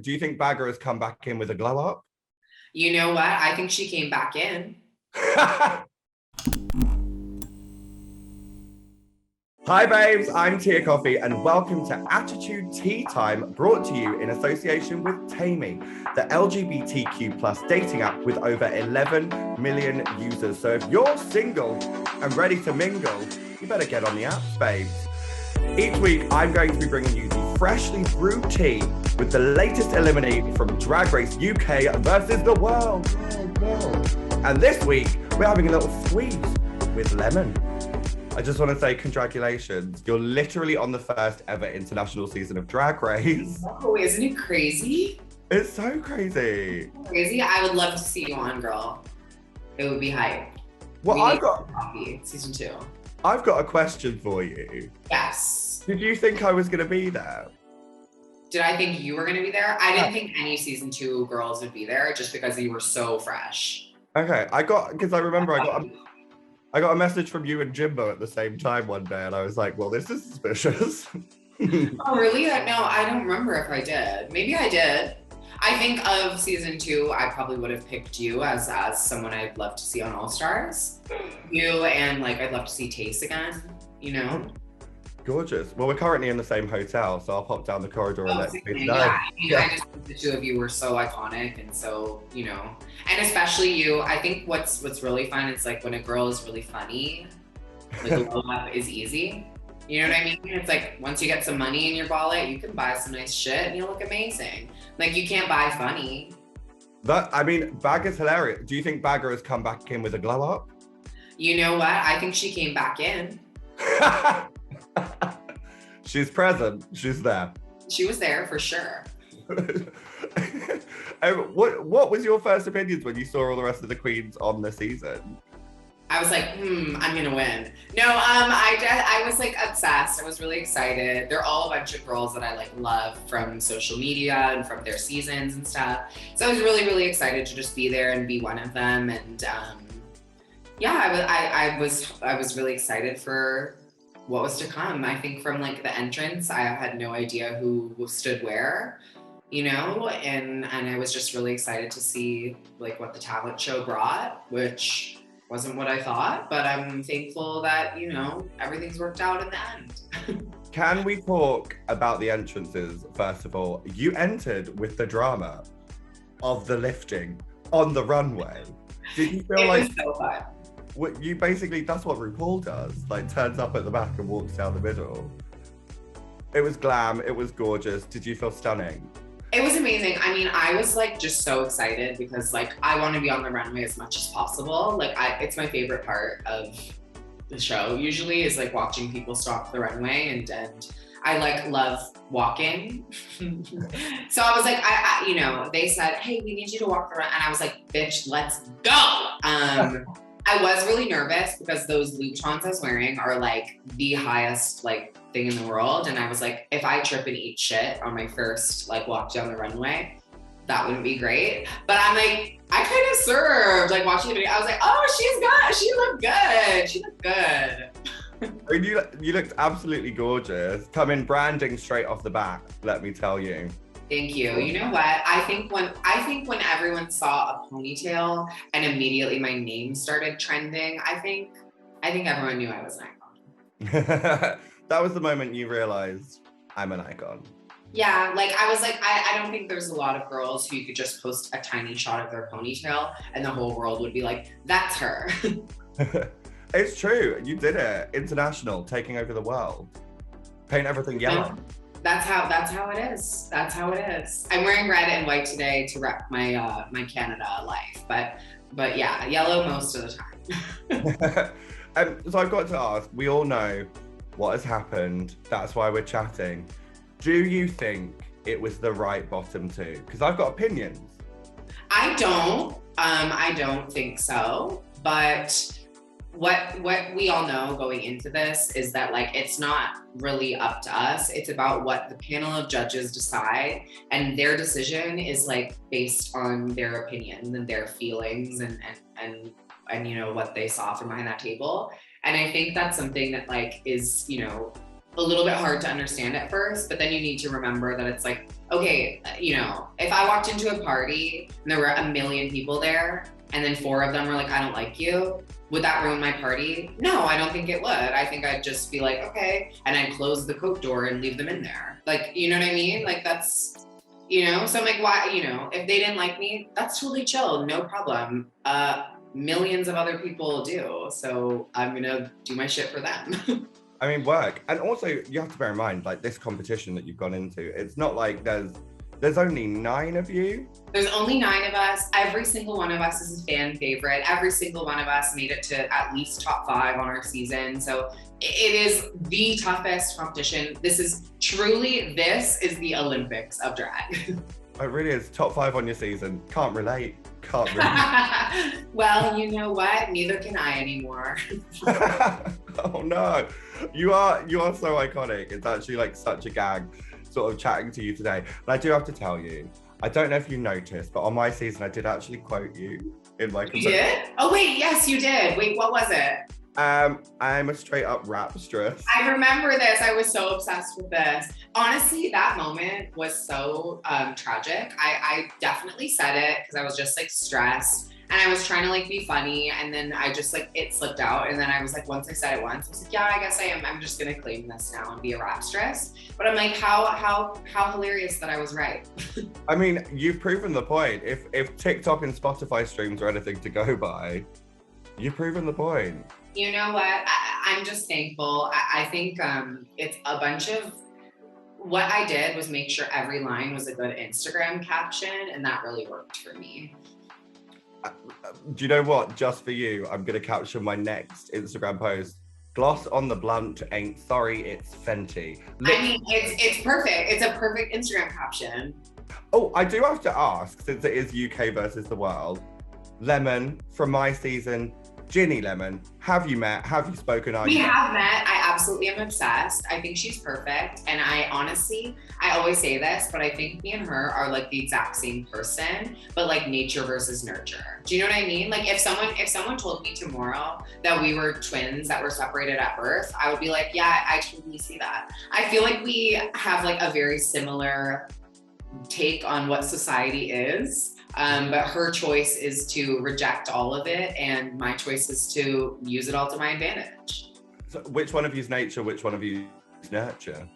do you think Bagger has come back in with a glow up? You know what? I think she came back in. Hi babes, I'm Tia Kofi and welcome to Attitude Tea Time, brought to you in association with Taimi, the LGBTQ plus dating app with over 11 million users. So if you're single and ready to mingle, you better get on the apps, babes. Each week, I'm going to be bringing you the freshly brewed tea with the latest eliminate from Drag Race UK versus the world. And this week, we're having a little squeeze with lemon. I just want to say congratulations. You're literally on the first ever international season of Drag Race. Oh, isn't it crazy? It's so crazy. Crazy. I would love to see you on, girl. It would be hype. Well, season 2. I've got a question for you. Yes. Did you think I was going to be there? Did I think you were going to be there? I didn't think any season 2 girls would be there just because you were so fresh. Okay, because I remember I got a message from you and Jimbo at the same time one day, and I was like, well, this is suspicious. Oh, really? No, I don't remember if I did. Maybe I did. I think of season 2, I probably would have picked you as someone I'd love to see on All Stars. You and I'd love to see Tace again, you know? Gorgeous. Well, we're currently in the same hotel, so I'll pop down the corridor and let you know. Yeah. I just think the two of you were so iconic and so, and especially you. I think what's really fun is when a girl is really funny, a glow up is easy. You know what I mean? It's once you get some money in your wallet, you can buy some nice shit and you look amazing. You can't buy funny. Bagger's hilarious. Do you think Bagger has come back in with a glow up? You know what? I think she came back in. She's present. She's there. She was there for sure. What was your first opinions when you saw all the rest of the queens on the season? I was like, I'm gonna win. No, I was obsessed. I was really excited. They're all a bunch of girls that I love from social media and from their seasons and stuff. So I was really, really excited to just be there and be one of them. And I was really excited for what was to come. I think from the entrance, I had no idea who stood where, and I was just really excited to see what the talent show brought, which wasn't what I thought, but I'm thankful that, everything's worked out in the end. Can we talk about the entrances, first of all? You entered with the drama of the lifting on the runway. Did you feel it was so fun. You basically, that's what RuPaul does, turns up at the back and walks down the middle. It was glam, it was gorgeous. Did you feel stunning? It was amazing. I was just so excited because I want to be on the runway as much as possible. It's my favorite part of the show usually is watching people stalk the runway and I love walking. So I was they said, hey, we need you to walk the runway. And I was like, bitch, let's go. I was really nervous because those Louboutins I was wearing are the highest thing in the world. And I was like, if I trip and eat shit on my first walk down the runway, that wouldn't be great. But I'm I kind of served watching the video. I was like, oh, she looked good. She looked good. You looked absolutely gorgeous. Come in branding straight off the bat, let me tell you. Thank you. You know what? I think when everyone saw a ponytail and immediately my name started trending, I think everyone knew I was an icon. That was the moment you realized I'm an icon. Yeah, I don't think there's a lot of girls who could just post a tiny shot of their ponytail and the whole world would be like, that's her. It's true. You did it. International, taking over the world. Paint everything yellow. That's how it is. That's how it is. I'm wearing red and white today to rep my my Canada life, but yeah, yellow most of the time. So I've got to ask, we all know what has happened. That's why we're chatting. Do you think it was the right bottom 2? Because I've got opinions. I don't think so. But what we all know going into this is that it's not really up to us. It's about what the panel of judges decide, and their decision is based on their opinions and their feelings and what they saw from behind that table. And I think that's something that is a little bit hard to understand at first, but then you need to remember that it's like, okay, you know, if I walked into a party and there were 1 million people there and then 4 of them were like, I don't like you, would that ruin my party? No, I don't think it would. I think I'd just be like, okay, and I'd close the Coke door and leave them in there. Like, you know what I mean? Like that's, you know, so I'm like, why, you know, if they didn't like me, that's totally chill, no problem. Millions of other people do, so I'm gonna do my shit for them. I mean, work. And also, you have to bear in mind, like, this competition that you've gone into, it's not like there's only 9 of you. There's only 9 of us. Every single one of us is a fan favorite. Every single one of us made it to at least top 5 on our season. So it is the toughest competition. This is the Olympics of drag. It really is. Top 5 on your season. Can't relate. Can't relate. Well, you know what? Neither can I anymore. Oh no. You are so iconic. It's actually like such a gag sort of chatting to you today. And I do have to tell you, I don't know if you noticed, but on my season, I did actually quote you in my You did? Oh wait, yes, you did. Wait, what was it? I'm a straight up rapstress. I remember this. I was so obsessed with this. Honestly, that moment was so tragic. I definitely said it because I was just like stressed and I was trying to like be funny, and then I just like, it slipped out, and then I was like, once I said it once, I was like, yeah, I guess I am. I'm just gonna claim this now and be a rapstress. But I'm like, how hilarious that I was right. I mean, you've proven the point. If TikTok and Spotify streams are anything to go by, you've proven the point. You know what? I'm just thankful. I think it's a bunch of, what I did was make sure every line was a good Instagram caption, and that really worked for me. Do you know what? Just for you, I'm going to caption my next Instagram post. Gloss on the blunt ain't sorry, it's Fenty. I mean, it's perfect. It's a perfect Instagram caption. Oh, I do have to ask, since it is UK versus the world, Lemon from my season, Ginny Lemon, have you met? Have you spoken? We have met. I absolutely am obsessed. I think she's perfect. And I honestly, I always say this, but I think me and her are like the exact same person, but like nature versus nurture. Do you know what I mean? Like if someone told me tomorrow that we were twins that were separated at birth, I would be like, yeah, I totally see that. I feel like we have like a very similar take on what society is. But her choice is to reject all of it, and my choice is to use it all to my advantage. So which one of you is nature? Which one of you is nurture?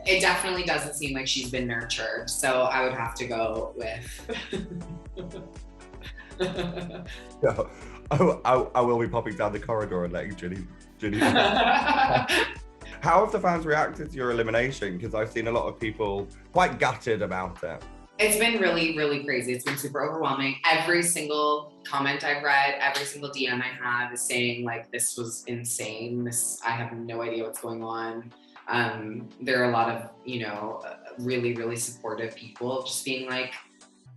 It definitely doesn't seem like she's been nurtured, so I would have to go with. No. Oh, I will be popping down the corridor and letting Ginny. How have the fans reacted to your elimination? Because I've seen a lot of people quite gutted about it. It's been really, really crazy. It's been super overwhelming. Every single comment I've read, every single DM I have is saying like, this was insane. I have no idea what's going on. There are a lot of, you know, really, really supportive people just being like,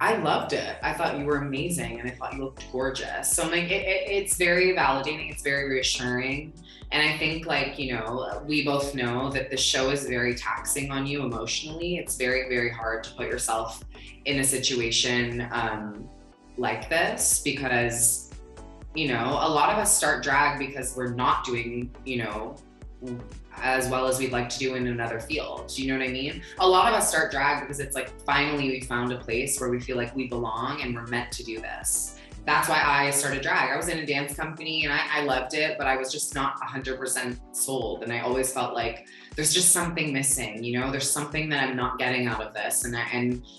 I loved it. I thought you were amazing and I thought you looked gorgeous. So I'm like, it's very validating. It's very reassuring. And I think like, you know, we both know that the show is very taxing on you emotionally. It's very, very hard to put yourself in a situation like this because, you know, a lot of us start drag because we're not doing, you know, as well as we'd like to do in another field. Do you know what I mean? A lot of us start drag because it's like, finally we found a place where we feel like we belong and we're meant to do this. That's why I started drag. I was in a dance company and I loved it, but I was just not 100% sold. And I always felt like there's just something missing, you know, there's something that I'm not getting out of this. And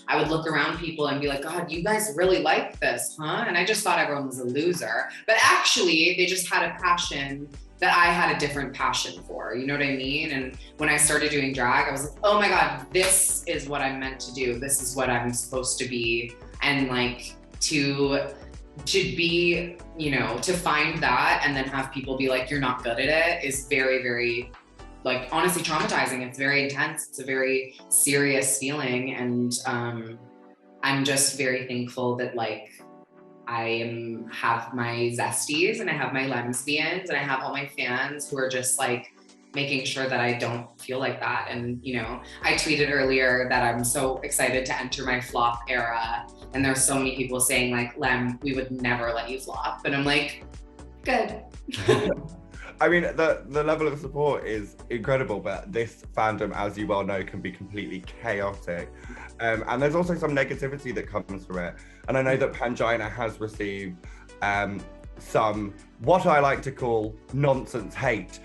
I would look around people and be like, God, you guys really like this, huh? And I just thought everyone was a loser. But actually they just had a passion that I had a different passion for, you know what I mean? And when I started doing drag, I was like, oh my God, this is what I'm meant to do. This is what I'm supposed to be. And like to be, you know, to find that and then have people be like, you're not good at it is very, very, like, honestly traumatizing. It's very intense. It's a very serious feeling. And I'm just very thankful that like, I have my zesties and I have my lesbians and I have all my fans who are just like making sure that I don't feel like that. And, you know, I tweeted earlier that I'm so excited to enter my flop era. And there's so many people saying like, Lem, we would never let you flop. And I'm like, good. I mean, the level of support is incredible, but this fandom, as you well know, can be completely chaotic. And there's also some negativity that comes from it. And I know that Pangina has received some, what I like to call nonsense hate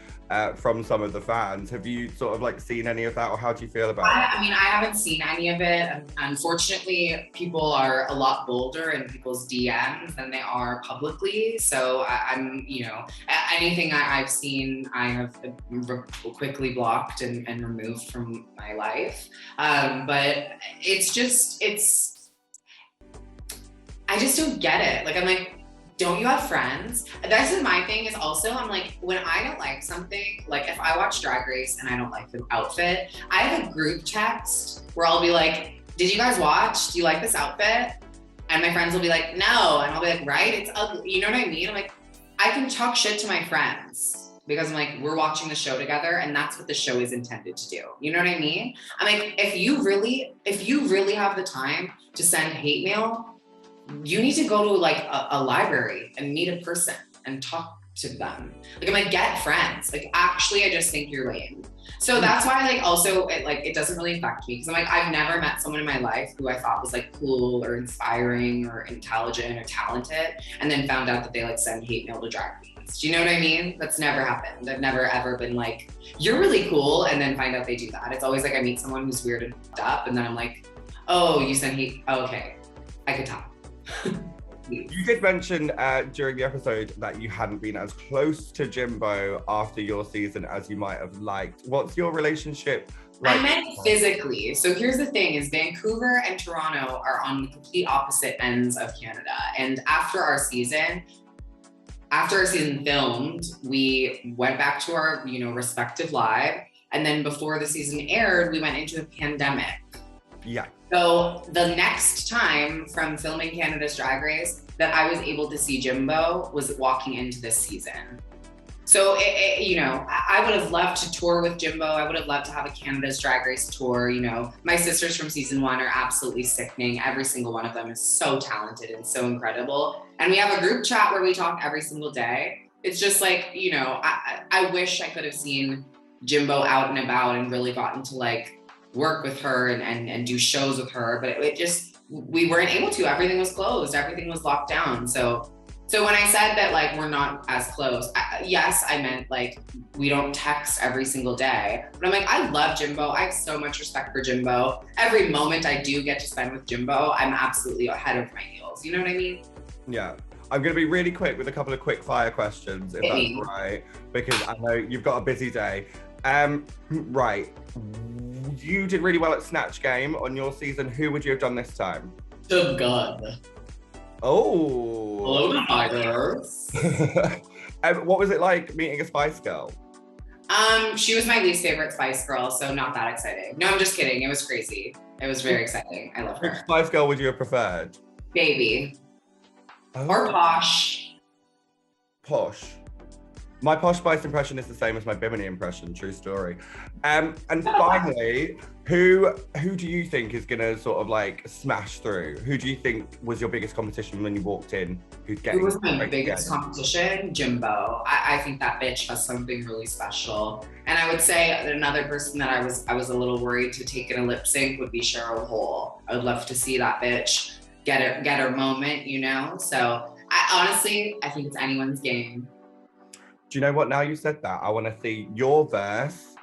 from some of the fans. Have you sort of like seen any of that, or how do you feel about it? I mean, I haven't seen any of it. Unfortunately, people are a lot bolder in people's DMs than they are publicly. So I'm, anything I've seen, I have quickly blocked and removed from my life. But I just don't get it. Like, I'm like, don't you have friends? That's my thing is also, I'm like, when I don't like something, like if I watch Drag Race and I don't like the outfit, I have a group text where I'll be like, did you guys watch? Do you like this outfit? And my friends will be like, no. And I'll be like, right, it's ugly. You know what I mean? I'm like, I can talk shit to my friends because I'm like, we're watching the show together and that's what the show is intended to do. You know what I mean? I'm like, if you really have the time to send hate mail, you need to go to like a library and meet a person and talk to them. Like, I'm like, get friends. Like, actually, I just think you're lame. So that's why, like, also, it doesn't really affect me because I'm like, I've never met someone in my life who I thought was like cool or inspiring or intelligent or talented, and then found out that they like send hate mail to drag queens. Do you know what I mean? That's never happened. I've never ever been like, you're really cool, and then find out they do that. It's always like I meet someone who's weird and f***ed up, and then I'm like, oh, you send hate? Oh, okay, I could talk. You did mention during the episode that you hadn't been as close to Jimbo after your season as you might have liked. What's your relationship like? I meant physically. So here's the thing is Vancouver and Toronto are on the complete opposite ends of Canada. And after our season filmed, we went back to our, respective live. And then before the season aired, we went into a pandemic. Yeah. So the next time from filming Canada's Drag Race that I was able to see Jimbo was walking into this season. So, I would have loved to tour with Jimbo. I would have loved to have a Canada's Drag Race tour. My sisters from season 1 are absolutely sickening. Every single one of them is so talented and so incredible. And we have a group chat where we talk every single day. It's just like, I wish I could have seen Jimbo out and about and really gotten to like work with her and do shows with her, but we weren't able to. Everything was closed, everything was locked down. So when I said that like we're not as close, yes, I meant like we don't text every single day. But I'm like, I love Jimbo. I have so much respect for Jimbo. Every moment I do get to spend with Jimbo, I'm absolutely ahead of my heels. You know what I mean? Yeah. I'm going to be really quick with a couple of quick fire questions, if that's all right, because I know you've got a busy day. Right. You did really well at Snatch Game on your season. Who would you have done this time? The gun. Oh. Hello, tigers. What was it like meeting a Spice Girl? She was my least favorite Spice Girl, so not that exciting. No, I'm just kidding. It was crazy. It was very exciting. I love her. Which Spice Girl would you have preferred? Baby. Oh. Or Posh. Posh. My Posh Spice impression is the same as my Bimini impression, true story. And finally, who do you think is gonna sort of like smash through? Who do you think was your biggest competition when you walked in? Who was my biggest competition? Jimbo. I think that bitch has something really special. And I would say another person that I was a little worried to take in a lip sync would be Cheryl Hole. I would love to see that bitch get her moment, So I think it's anyone's game. Do you know what? Now you said that, I want to see your verse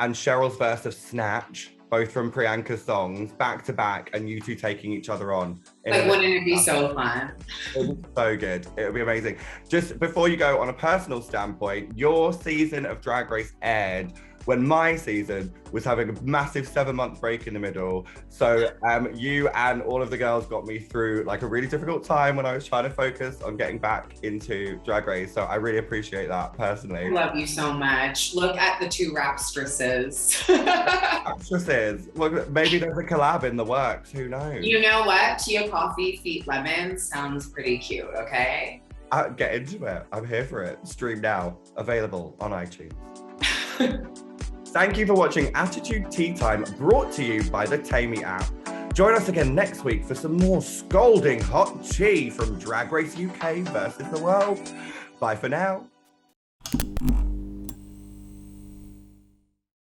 and Cheryl's verse of Snatch, both from Priyanka's songs, back to back, and you two taking each other on. Like, wouldn't it be so fun? It would be so good. It would be amazing. Just before you go, on a personal standpoint, your season of Drag Race aired when my season was having a massive 7-month break in the middle. So you and all of the girls got me through like a really difficult time when I was trying to focus on getting back into Drag Race. So I really appreciate that personally. I love you so much. Look at the 2 rapstresses. Rapstresses. Well, maybe there's a collab in the works. Who knows? You know what? Tia Kofi feat Lemons sounds pretty cute, okay? Get into it. I'm here for it. Stream now. Available on iTunes. Thank you for watching Attitude Tea Time, brought to you by the Taimi app. Join us again next week for some more scalding hot tea from Drag Race UK versus the world. Bye for now.